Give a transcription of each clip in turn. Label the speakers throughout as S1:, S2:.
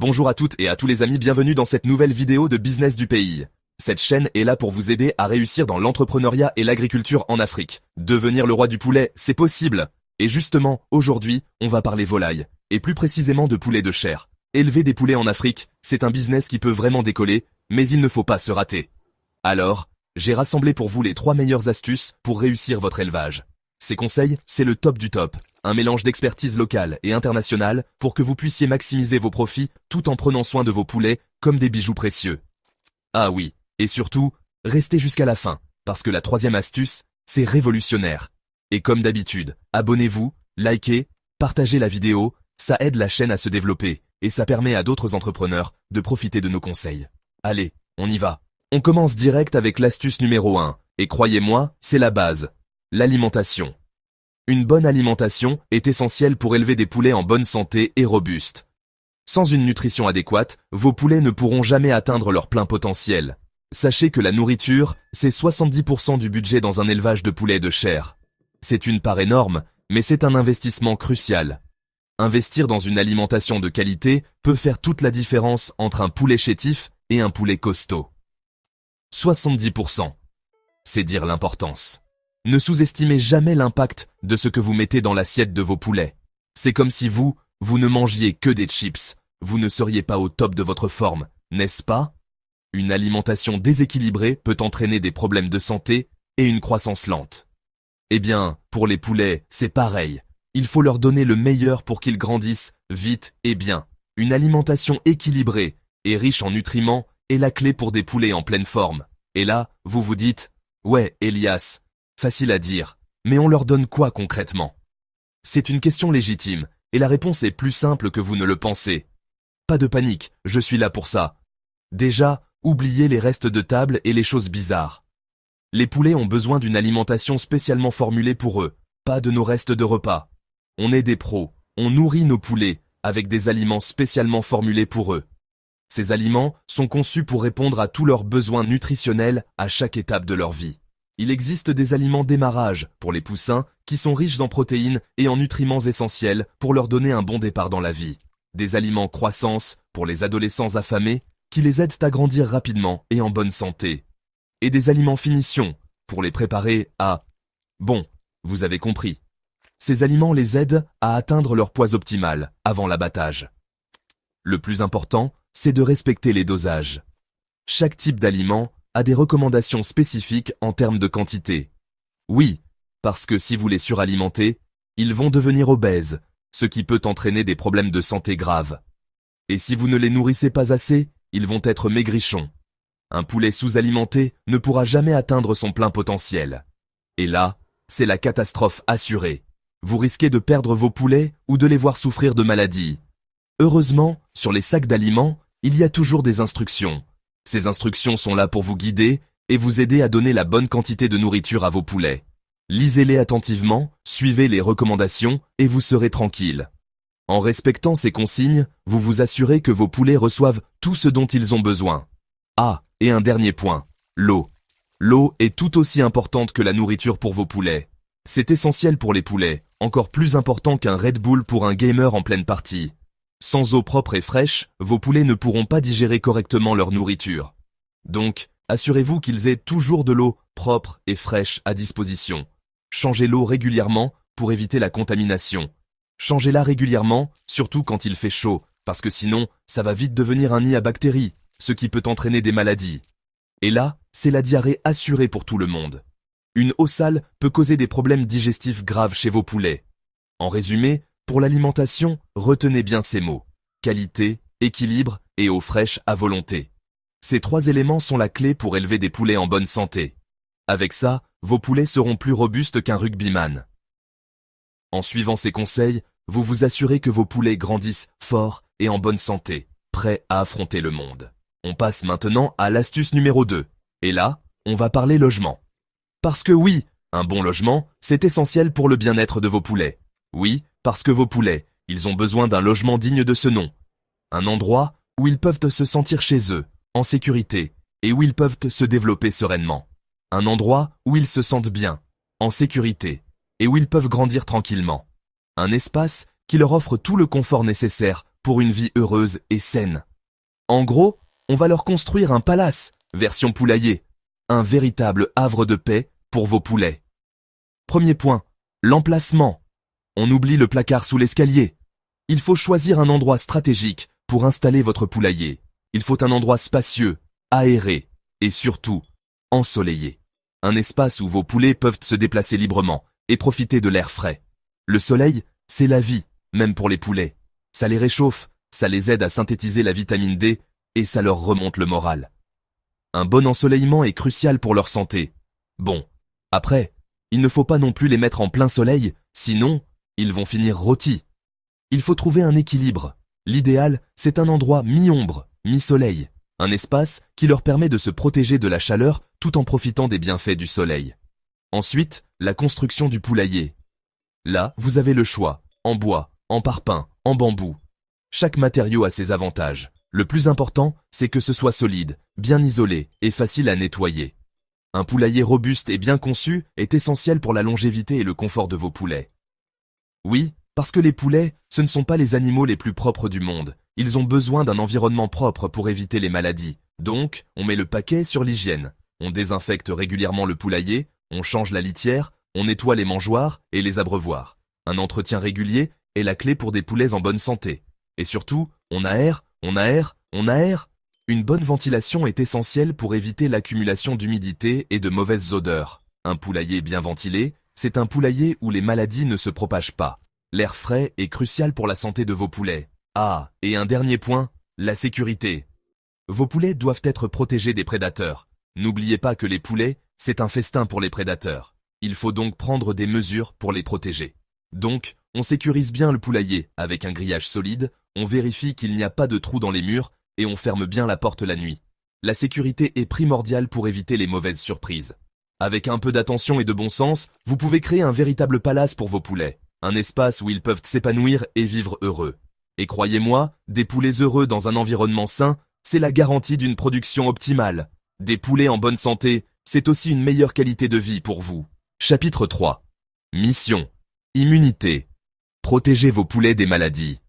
S1: Bonjour à toutes et à tous les amis, bienvenue dans cette nouvelle vidéo de Business du pays. Cette chaîne est là pour vous aider à réussir dans l'entrepreneuriat et l'agriculture en Afrique. Devenir le roi du poulet, c'est possible. Et justement, aujourd'hui, on va parler volaille, et plus précisément de poulet de chair. Élever des poulets en Afrique, c'est un business qui peut vraiment décoller, mais il ne faut pas se rater. Alors, j'ai rassemblé pour vous les 3 meilleures astuces pour réussir votre élevage. Ces conseils, c'est le top du top. Un mélange d'expertise locale et internationale pour que vous puissiez maximiser vos profits tout en prenant soin de vos poulets comme des bijoux précieux. Ah oui, et surtout, restez jusqu'à la fin, parce que la 3e astuce, c'est révolutionnaire. Et comme d'habitude, abonnez-vous, likez, partagez la vidéo, ça aide la chaîne à se développer, et ça permet à d'autres entrepreneurs de profiter de nos conseils. Allez, on y va. On commence direct avec l'astuce numéro 1, et croyez-moi, c'est la base. L'alimentation. Une bonne alimentation est essentielle pour élever des poulets en bonne santé et robustes. Sans une nutrition adéquate, vos poulets ne pourront jamais atteindre leur plein potentiel. Sachez que la nourriture, c'est 70% du budget dans un élevage de poulets de chair. C'est une part énorme, mais c'est un investissement crucial. Investir dans une alimentation de qualité peut faire toute la différence entre un poulet chétif et un poulet costaud. 70%. C'est dire l'importance. Ne sous-estimez jamais l'impact de ce que vous mettez dans l'assiette de vos poulets. C'est comme si vous ne mangiez que des chips. Vous ne seriez pas au top de votre forme, n'est-ce pas? Une alimentation déséquilibrée peut entraîner des problèmes de santé et une croissance lente. Eh bien, pour les poulets, c'est pareil. Il faut leur donner le meilleur pour qu'ils grandissent vite et bien. Une alimentation équilibrée et riche en nutriments est la clé pour des poulets en pleine forme. Et là, vous vous dites, ouais, Elias, facile à dire, mais on leur donne quoi concrètement? C'est une question légitime, et la réponse est plus simple que vous ne le pensez. Pas de panique, je suis là pour ça. Déjà, oubliez les restes de table et les choses bizarres. Les poulets ont besoin d'une alimentation spécialement formulée pour eux, pas de nos restes de repas. On est des pros, on nourrit nos poulets avec des aliments spécialement formulés pour eux. Ces aliments sont conçus pour répondre à tous leurs besoins nutritionnels à chaque étape de leur vie. Il existe des aliments démarrage pour les poussins qui sont riches en protéines et en nutriments essentiels pour leur donner un bon départ dans la vie. Des aliments croissance pour les adolescents affamés qui les aident à grandir rapidement et en bonne santé. Et des aliments finition pour les préparer à... Bon, vous avez compris. Ces aliments les aident à atteindre leur poids optimal avant l'abattage. Le plus important, c'est de respecter les dosages. Chaque type d'aliment a des recommandations spécifiques en termes de quantité. Oui, parce que si vous les suralimentez, ils vont devenir obèses, ce qui peut entraîner des problèmes de santé graves. Et si vous ne les nourrissez pas assez, ils vont être maigrichons. Un poulet sous-alimenté ne pourra jamais atteindre son plein potentiel. Et là, c'est la catastrophe assurée. Vous risquez de perdre vos poulets ou de les voir souffrir de maladies. Heureusement, sur les sacs d'aliments, il y a toujours des instructions. Ces instructions sont là pour vous guider et vous aider à donner la bonne quantité de nourriture à vos poulets. Lisez-les attentivement, suivez les recommandations et vous serez tranquille. En respectant ces consignes, vous vous assurez que vos poulets reçoivent tout ce dont ils ont besoin. Ah, et un dernier point, l'eau. L'eau est tout aussi importante que la nourriture pour vos poulets. C'est essentiel pour les poulets, encore plus important qu'un Red Bull pour un gamer en pleine partie. Sans eau propre et fraîche, vos poulets ne pourront pas digérer correctement leur nourriture. Donc, assurez-vous qu'ils aient toujours de l'eau propre et fraîche à disposition. Changez l'eau régulièrement pour éviter la contamination. Changez-la régulièrement, surtout quand il fait chaud, parce que sinon, ça va vite devenir un nid à bactéries, ce qui peut entraîner des maladies. Et là, c'est la diarrhée assurée pour tout le monde. Une eau sale peut causer des problèmes digestifs graves chez vos poulets. En résumé, pour l'alimentation, retenez bien ces mots. Qualité, équilibre et eau fraîche à volonté. Ces 3 éléments sont la clé pour élever des poulets en bonne santé. Avec ça, vos poulets seront plus robustes qu'un rugbyman. En suivant ces conseils, vous vous assurez que vos poulets grandissent forts et en bonne santé, prêts à affronter le monde. On passe maintenant à l'astuce numéro 2. Et là, on va parler logement. Parce que oui, un bon logement, c'est essentiel pour le bien-être de vos poulets. Oui, parce que vos poulets, ils ont besoin d'un logement digne de ce nom. Un endroit où ils peuvent se sentir chez eux, en sécurité, et où ils peuvent se développer sereinement. Un endroit où ils se sentent bien, en sécurité, et où ils peuvent grandir tranquillement. Un espace qui leur offre tout le confort nécessaire pour une vie heureuse et saine. En gros, on va leur construire un palace, version poulailler, un véritable havre de paix pour vos poulets. Premier point, l'emplacement. On oublie le placard sous l'escalier. Il faut choisir un endroit stratégique pour installer votre poulailler. Il faut un endroit spacieux, aéré et surtout ensoleillé. Un espace où vos poulets peuvent se déplacer librement et profiter de l'air frais. Le soleil, c'est la vie, même pour les poulets. Ça les réchauffe, ça les aide à synthétiser la vitamine D et ça leur remonte le moral. Un bon ensoleillement est crucial pour leur santé. Bon, après, il ne faut pas non plus les mettre en plein soleil, sinon, ils vont finir rôtis. Il faut trouver un équilibre. L'idéal, c'est un endroit mi-ombre, mi-soleil. Un espace qui leur permet de se protéger de la chaleur tout en profitant des bienfaits du soleil. Ensuite, la construction du poulailler. Là, vous avez le choix, en bois, en parpaing, en bambou. Chaque matériau a ses avantages. Le plus important, c'est que ce soit solide, bien isolé et facile à nettoyer. Un poulailler robuste et bien conçu est essentiel pour la longévité et le confort de vos poulets. Oui, parce que les poulets, ce ne sont pas les animaux les plus propres du monde. Ils ont besoin d'un environnement propre pour éviter les maladies. Donc, on met le paquet sur l'hygiène. On désinfecte régulièrement le poulailler, on change la litière, on nettoie les mangeoires et les abreuvoirs. Un entretien régulier est la clé pour des poulets en bonne santé. Et surtout, on aère. Une bonne ventilation est essentielle pour éviter l'accumulation d'humidité et de mauvaises odeurs. Un poulailler bien ventilé, c'est un poulailler où les maladies ne se propagent pas. L'air frais est crucial pour la santé de vos poulets. Ah, et un dernier point, la sécurité. Vos poulets doivent être protégés des prédateurs. N'oubliez pas que les poulets, c'est un festin pour les prédateurs. Il faut donc prendre des mesures pour les protéger. Donc, on sécurise bien le poulailler avec un grillage solide, on vérifie qu'il n'y a pas de trous dans les murs et on ferme bien la porte la nuit. La sécurité est primordiale pour éviter les mauvaises surprises. Avec un peu d'attention et de bon sens, vous pouvez créer un véritable palace pour vos poulets. Un espace où ils peuvent s'épanouir et vivre heureux. Et croyez-moi, des poulets heureux dans un environnement sain, c'est la garantie d'une production optimale. Des poulets en bonne santé, c'est aussi une meilleure qualité de vie pour vous. Chapitre 3. Mission. Immunité. Protégez vos poulets des maladies.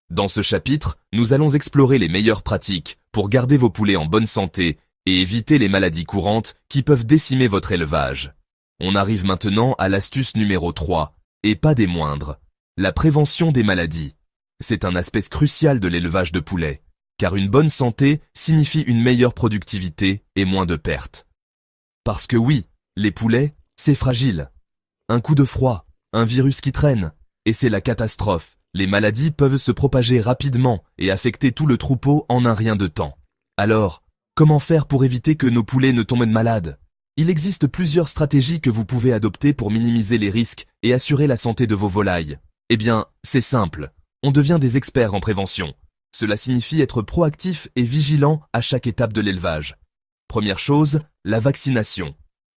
S1: Dans ce chapitre, nous allons explorer les meilleures pratiques pour garder vos poulets en bonne santé et éviter les maladies courantes qui peuvent décimer votre élevage. On arrive maintenant à l'astuce numéro 3, et pas des moindres, la prévention des maladies. C'est un aspect crucial de l'élevage de poulets, car une bonne santé signifie une meilleure productivité et moins de pertes. Parce que oui, les poulets, c'est fragile. Un coup de froid, un virus qui traîne, et c'est la catastrophe. Les maladies peuvent se propager rapidement et affecter tout le troupeau en un rien de temps. Alors, comment faire pour éviter que nos poulets ne tombent malades? Il existe plusieurs stratégies que vous pouvez adopter pour minimiser les risques et assurer la santé de vos volailles. Eh bien, c'est simple. On devient des experts en prévention. Cela signifie être proactif et vigilant à chaque étape de l'élevage. Première chose, la vaccination.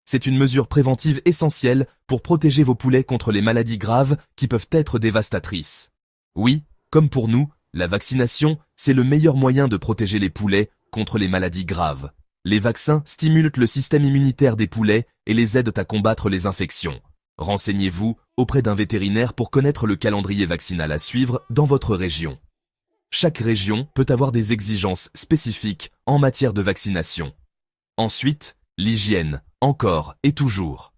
S1: C'est une mesure préventive essentielle pour protéger vos poulets contre les maladies graves qui peuvent être dévastatrices. Oui, comme pour nous, la vaccination, c'est le meilleur moyen de protéger les poulets contre les maladies graves. Les vaccins stimulent le système immunitaire des poulets et les aident à combattre les infections. Renseignez-vous auprès d'un vétérinaire pour connaître le calendrier vaccinal à suivre dans votre région. Chaque région peut avoir des exigences spécifiques en matière de vaccination. Ensuite, l'hygiène, encore et toujours.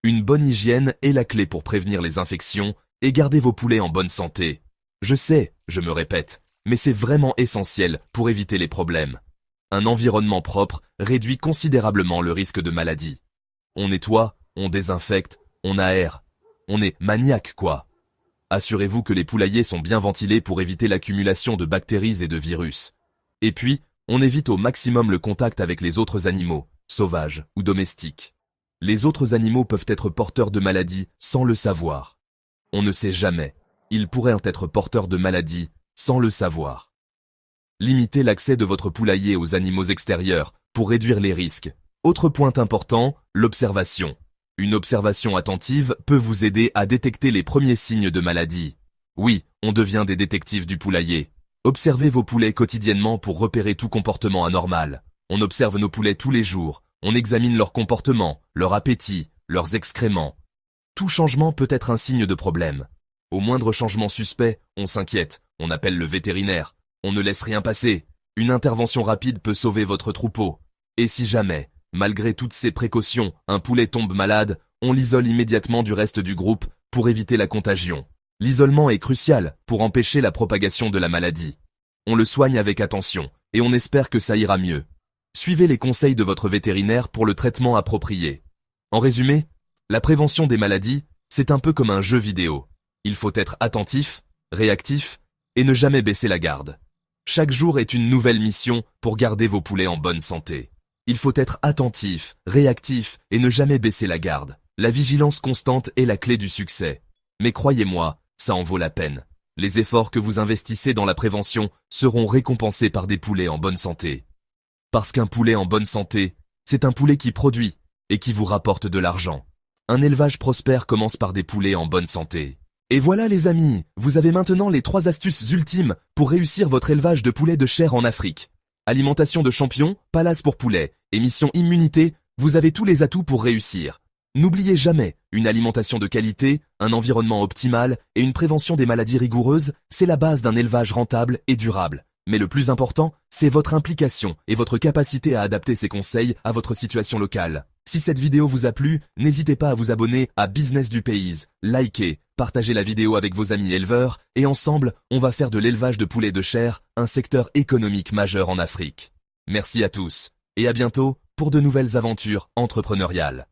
S1: Une bonne hygiène est la clé pour prévenir les infections et garder vos poulets en bonne santé. Je sais, je me répète, mais c'est vraiment essentiel pour éviter les problèmes. Un environnement propre réduit considérablement le risque de maladie. On nettoie, on désinfecte, on aère. On est maniaque, quoi. Assurez-vous que les poulaillers sont bien ventilés pour éviter l'accumulation de bactéries et de virus. Et puis, on évite au maximum le contact avec les autres animaux, sauvages ou domestiques. Les autres animaux peuvent être porteurs de maladies sans le savoir. On ne sait jamais. Ils pourraient être porteurs de maladies sans le savoir. Limitez l'accès de votre poulailler aux animaux extérieurs pour réduire les risques. Autre point important, l'observation. Une observation attentive peut vous aider à détecter les premiers signes de maladie. Oui, on devient des détectives du poulailler. Observez vos poulets quotidiennement pour repérer tout comportement anormal. On observe nos poulets tous les jours. On examine leur comportement, leur appétit, leurs excréments. Tout changement peut être un signe de problème. Au moindre changement suspect, on s'inquiète, on appelle le vétérinaire. On ne laisse rien passer. Une intervention rapide peut sauver votre troupeau. Et si jamais, malgré toutes ces précautions, un poulet tombe malade, on l'isole immédiatement du reste du groupe pour éviter la contagion. L'isolement est crucial pour empêcher la propagation de la maladie. On le soigne avec attention et on espère que ça ira mieux. Suivez les conseils de votre vétérinaire pour le traitement approprié. En résumé, la prévention des maladies, c'est un peu comme un jeu vidéo. Il faut être attentif, réactif et ne jamais baisser la garde. Chaque jour est une nouvelle mission pour garder vos poulets en bonne santé. Il faut être attentif, réactif et ne jamais baisser la garde. La vigilance constante est la clé du succès. Mais croyez-moi, ça en vaut la peine. Les efforts que vous investissez dans la prévention seront récompensés par des poulets en bonne santé. Parce qu'un poulet en bonne santé, c'est un poulet qui produit et qui vous rapporte de l'argent. Un élevage prospère commence par des poulets en bonne santé. Et voilà les amis, vous avez maintenant les 3 astuces ultimes pour réussir votre élevage de poulets de chair en Afrique. Alimentation de champion, palace pour poulets, émission immunité, vous avez tous les atouts pour réussir. N'oubliez jamais, une alimentation de qualité, un environnement optimal et une prévention des maladies rigoureuses, c'est la base d'un élevage rentable et durable. Mais le plus important, c'est votre implication et votre capacité à adapter ces conseils à votre situation locale. Si cette vidéo vous a plu, n'hésitez pas à vous abonner à Business du Pays, likez, partagez la vidéo avec vos amis éleveurs et ensemble, on va faire de l'élevage de poulets de chair un secteur économique majeur en Afrique. Merci à tous et à bientôt pour de nouvelles aventures entrepreneuriales.